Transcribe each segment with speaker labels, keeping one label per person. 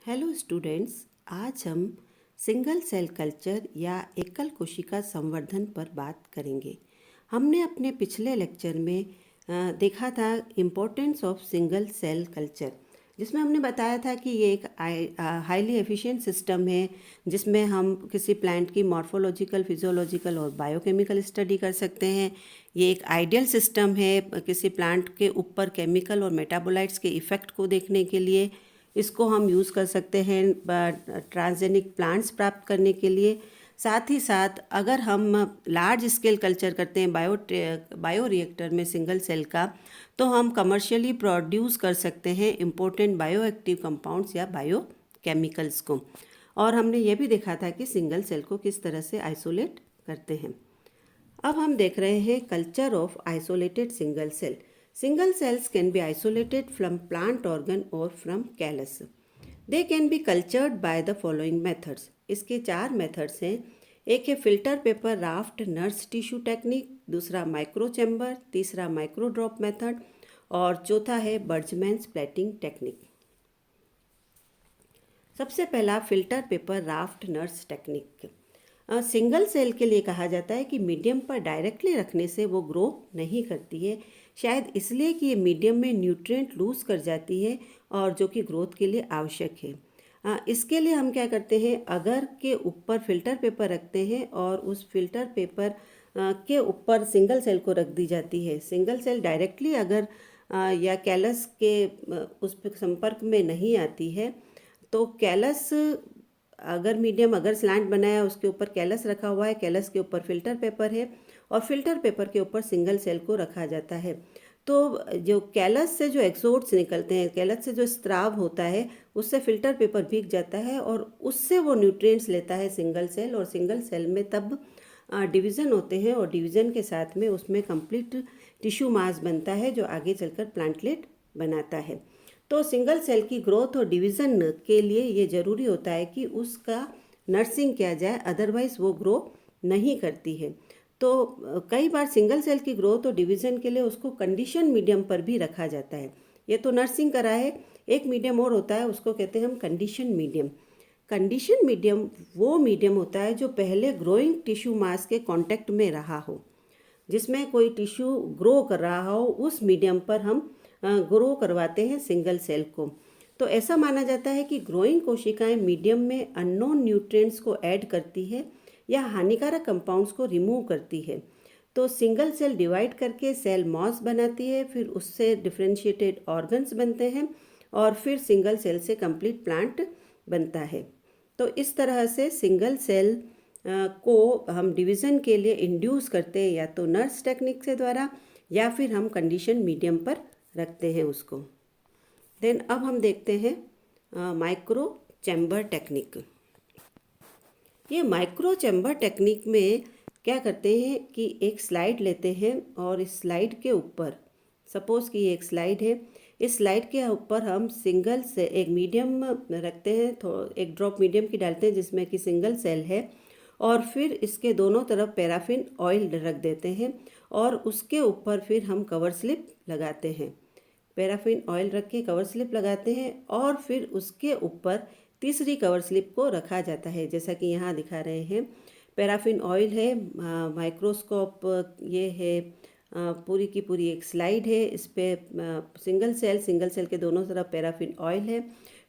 Speaker 1: Hello students. आज हम single cell culture या एकल कोशिका संवर्धन पर बात करेंगे। हमने अपने पिछले लेक्चर में देखा था importance of single cell culture, जिसमें हमने बताया था कि ये एक हाईली एफिशिएंट सिस्टम है जिसमें हम किसी प्लांट की मॉर्फोलॉजिकल, फिजियोलॉजिकल और बायोकेमिकल स्टडी कर सकते हैं। ये एक आइडियल सिस्टम है किसी प्लांट के ऊपर केमिकल और मेटाबोलाइट्स के इफ़ेक्ट को देखने के लिए। इसको हम यूज़ कर सकते हैं ट्रांसजेनिक प्लांट्स प्राप्त करने के लिए। साथ ही साथ अगर हम लार्ज स्केल कल्चर करते हैं बायो रिएक्टर में सिंगल सेल का, तो हम कमर्शियली प्रोड्यूस कर सकते हैं इम्पोर्टेंट बायो एक्टिव कंपाउंड्स या बायो केमिकल्स को। और हमने ये भी देखा था कि सिंगल सेल को किस तरह से आइसोलेट करते हैं। अब हम देख रहे हैं culture of isolated single cell. Single cells can be isolated from plant organ or from callus. They can be cultured by the following methods. इसके 4 मेथड्स हैं। एक है filter paper raft nurse tissue technique, दूसरा micro chamber, तीसरा micro drop method और चौथा है Bergman plating technique. सबसे पहला filter paper raft nurse technique. Single cell के लिए कहा जाता है कि मीडियम पर डायरेक्टली रखने से वो ग्रो नहीं करती है, शायद इसलिए कि ये मीडियम में न्यूट्रिएंट लूज़ कर जाती है और जो कि ग्रोथ के लिए आवश्यक है। इसके लिए हम क्या करते हैं, अगर के ऊपर फिल्टर पेपर रखते हैं और उस फिल्टर पेपर के ऊपर सिंगल सेल को रख दी जाती है। सिंगल सेल डायरेक्टली अगर या कैलस के उस संपर्क में नहीं आती है, तो कैलस अगर मीडियम अगर स्लैंट बनाया, उसके ऊपर कैलस रखा हुआ है, कैलस के ऊपर फिल्टर पेपर है और फिल्टर पेपर के ऊपर सिंगल सेल को रखा जाता है। तो जो कैलस से जो एक्सोड्स निकलते हैं, कैलस से जो स्त्राव होता है, उससे फिल्टर पेपर भीग जाता है और उससे वो न्यूट्रिएंट्स लेता है सिंगल सेल। और सिंगल सेल में तब डिवीज़न होते हैं और डिवीज़न के साथ में उसमें कंप्लीट टिश्यू मास बनता है जो आगे चलकर प्लांटलेट बनाता है। तो सिंगल सेल की ग्रोथ और डिवीज़न के लिए ये ज़रूरी होता है कि उसका नर्सिंग किया जाए, अदरवाइज़ वो ग्रो नहीं करती है। तो कई बार सिंगल सेल की ग्रोथ और डिवीज़न के लिए उसको कंडीशन मीडियम पर भी रखा जाता है। ये तो नर्सिंग करा है। एक मीडियम और होता है, उसको कहते हैं हम कंडीशन मीडियम। कंडीशन मीडियम वो मीडियम होता है जो पहले ग्रोइंग टिश्यू मास के कांटेक्ट में रहा हो, जिसमें कोई टिश्यू ग्रो कर रहा हो, उस मीडियम पर हम ग्रो करवाते हैं सिंगल सेल को। तो ऐसा माना जाता है कि ग्रोइंग कोशिकाएं मीडियम में अननोन न्यूट्रिएंट्स को ऐड करती है या हानिकारक कंपाउंड्स को रिमूव करती है। तो सिंगल सेल डिवाइड करके सेल मॉस बनाती है, फिर उससे डिफ्रेंशिएटेड ऑर्गन्स बनते हैं और फिर सिंगल सेल से कंप्लीट प्लांट बनता है। तो इस तरह से सिंगल सेल को हम डिवीज़न के लिए इंड्यूस करते हैं, या तो नर्स टेक्निक से द्वारा या फिर हम कंडीशन मीडियम पर रखते हैं उसको। देन अब हम देखते हैं माइक्रो चैम्बर टेक्निक। ये माइक्रो चैम्बर टेक्निक में क्या करते हैं कि एक स्लाइड लेते हैं और इस स्लाइड के ऊपर, सपोज़ कि ये एक स्लाइड है, इस स्लाइड के ऊपर हम सिंगल से एक मीडियम रखते हैं, तो एक ड्रॉप मीडियम की डालते हैं जिसमें कि सिंगल सेल है, और फिर इसके दोनों तरफ पैराफिन ऑयल रख देते हैं और उसके ऊपर फिर हम कवर स्लिप लगाते हैं। पैराफिन ऑयल रख के कवर स्लिप लगाते हैं और फिर उसके ऊपर तीसरी कवर स्लिप को रखा जाता है, जैसा कि यहाँ दिखा रहे हैं। पैराफिन ऑयल है, माइक्रोस्कोप ये है, पूरी की पूरी एक स्लाइड है, इस पर सिंगल सेल के दोनों तरफ पैराफिन ऑयल है,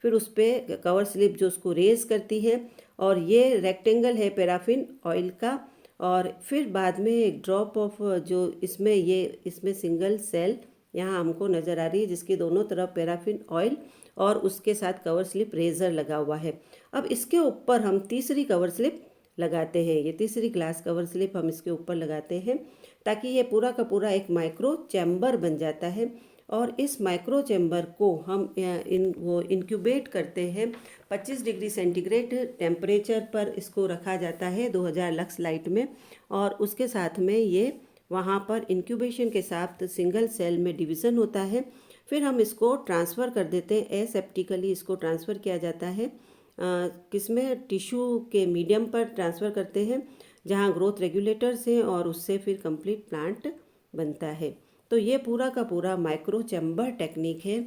Speaker 1: फिर उस पर कवर स्लिप जो उसको रेज करती है, और ये रेक्टेंगल है पैराफिन ऑयल का, और फिर बाद में एक ड्रॉप ऑफ जो इसमें सिंगल सेल यहाँ हमको नज़र आ रही है जिसके दोनों तरफ पैराफिन ऑयल और उसके साथ कवर स्लिप रेज़र लगा हुआ है। अब इसके ऊपर हम तीसरी कवर स्लिप लगाते हैं, ये तीसरी ग्लास कवर स्लिप हम इसके ऊपर लगाते हैं ताकि ये पूरा का पूरा एक माइक्रो चैम्बर बन जाता है। और इस माइक्रो चैम्बर को हम इंक्यूबेट करते हैं 25 डिग्री सेंटीग्रेड टेम्परेचर पर इसको रखा जाता है 2000 लक्स लाइट में, और उसके साथ में ये वहाँ पर इंक्यूबेशन के साथ सिंगल सेल में डिवीज़न होता है। फिर हम इसको ट्रांसफ़र कर देते हैं, एसेप्टिकली इसको ट्रांसफ़र किया जाता है किसमें, टिश्यू के मीडियम पर ट्रांसफ़र करते हैं जहाँ ग्रोथ रेगुलेटर्स हैं, और उससे फिर कंप्लीट प्लांट बनता है। तो ये पूरा का पूरा माइक्रो चैम्बर टेक्निक है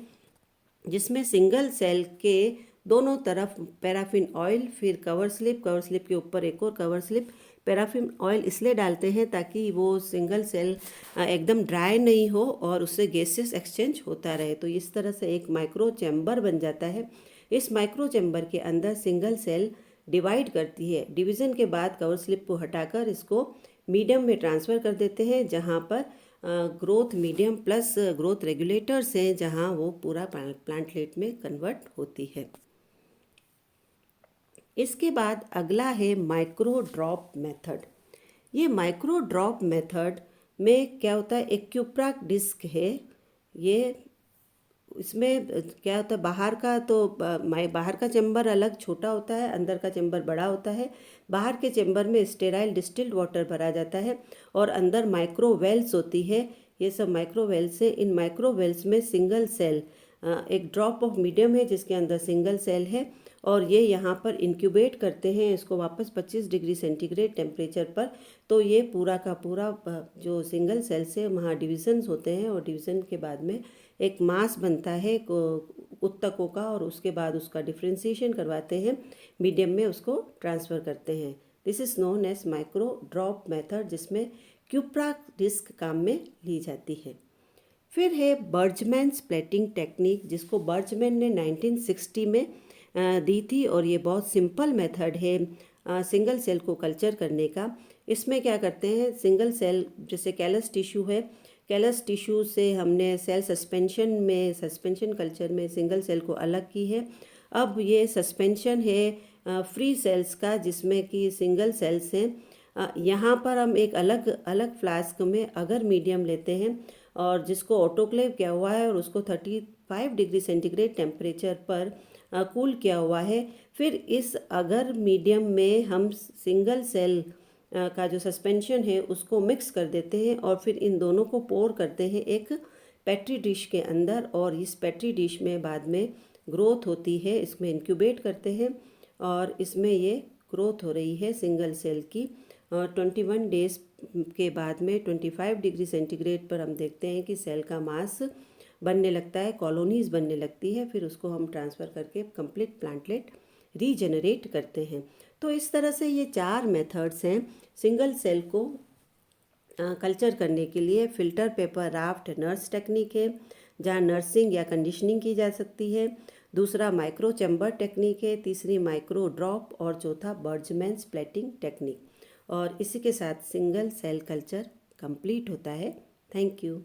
Speaker 1: जिसमें सिंगल सेल के दोनों तरफ पैराफिन ऑयल, फिर कवर स्लिप के ऊपर एक और कवर स्लिप। पैराफिन ऑयल इसलिए डालते हैं ताकि वो सिंगल सेल एकदम ड्राई नहीं हो और उससे गैसेस एक्सचेंज होता रहे। तो इस तरह से एक माइक्रो चैम्बर बन जाता है। इस माइक्रो चैम्बर के अंदर सिंगल सेल डिवाइड करती है। डिवीज़न के बाद कवर स्लिप को हटाकर इसको मीडियम में ट्रांसफ़र कर देते हैं, जहाँ पर growth medium plus growth regulators हैं, जहाँ वो पूरा प्लांटलेट में कन्वर्ट होती है। इसके बाद अगला है माइक्रो ड्रॉप मेथड। ये माइक्रो ड्रॉप मेथड में क्या होता है, एक क्यूप्राक डिस्क है। ये इसमें क्या होता है, बाहर का चैम्बर अलग छोटा होता है, अंदर का चैम्बर बड़ा होता है। बाहर के चैम्बर में स्टेराइल डिस्टिल्ड वाटर भरा जाता है और अंदर माइक्रो वेल्स होती है। ये सब माइक्रो वेल्स है। इन माइक्रो वेल्स में सिंगल सेल, एक ड्रॉप ऑफ मीडियम है जिसके अंदर सिंगल सेल है और ये यहाँ पर इंक्यूबेट करते हैं इसको वापस 25 डिग्री सेंटीग्रेड टेम्परेचर पर। तो ये पूरा का पूरा जो सिंगल सेल से वहाँ डिविजन्स होते हैं और डिवीज़न के बाद में एक मास बनता है उत्तकों का, और उसके बाद उसका डिफ्रेंशिएशन करवाते हैं, मीडियम में उसको ट्रांसफ़र करते हैं। This is known as micro drop method, जिसमें क्यूप्राक डिस्क काम में ली जाती है। फिर है बर्जमैन स्प्लिटिंग टेक्निक, जिसको बर्जमैन ने 1960 में दी थी, और ये बहुत सिंपल मेथड है सिंगल सेल को कल्चर करने का। इसमें क्या करते हैं, सिंगल सेल जैसे कैलस टिश्यू है, कैलस टिश्यू से हमने सेल सस्पेंशन कल्चर में सिंगल सेल को अलग की है। अब ये सस्पेंशन है फ्री सेल्स का, जिसमें कि सिंगल सेल्स हैं। यहाँ पर हम एक अलग अलग फ्लास्क में अगर मीडियम लेते हैं और जिसको ऑटोक्लेव किया हुआ है और उसको 35 डिग्री सेंटीग्रेड टेम्परेचर पर कूल किया हुआ है। फिर इस अगर मीडियम में हम सिंगल सेल का जो सस्पेंशन है उसको मिक्स कर देते हैं और फिर इन दोनों को पोर करते हैं एक पेट्री डिश के अंदर, और इस पेट्री डिश में बाद में ग्रोथ होती है। इसमें इंक्यूबेट करते हैं और इसमें ये ग्रोथ हो रही है सिंगल सेल की। 21 डेज के बाद में 25 डिग्री सेंटीग्रेड पर हम देखते हैं कि सेल का मास बनने लगता है, कॉलोनीज़ बनने लगती है। फिर उसको हम ट्रांसफ़र करके कंप्लीट प्लांटलेट रीजनरेट करते हैं। तो इस तरह से ये 4 मेथड्स हैं सिंगल सेल को कल्चर करने के लिए। Filter paper raft nurse technique है, जहाँ नर्सिंग या कंडीशनिंग की जा सकती है। दूसरा माइक्रो चैम्बर टेक्निक है। तीसरी माइक्रो ड्रॉप, और चौथा बर्जमैन स्प्लिटिंग टेक्निक। और इसी के साथ सिंगल सेल कल्चर कंप्लीट होता है। Thank you.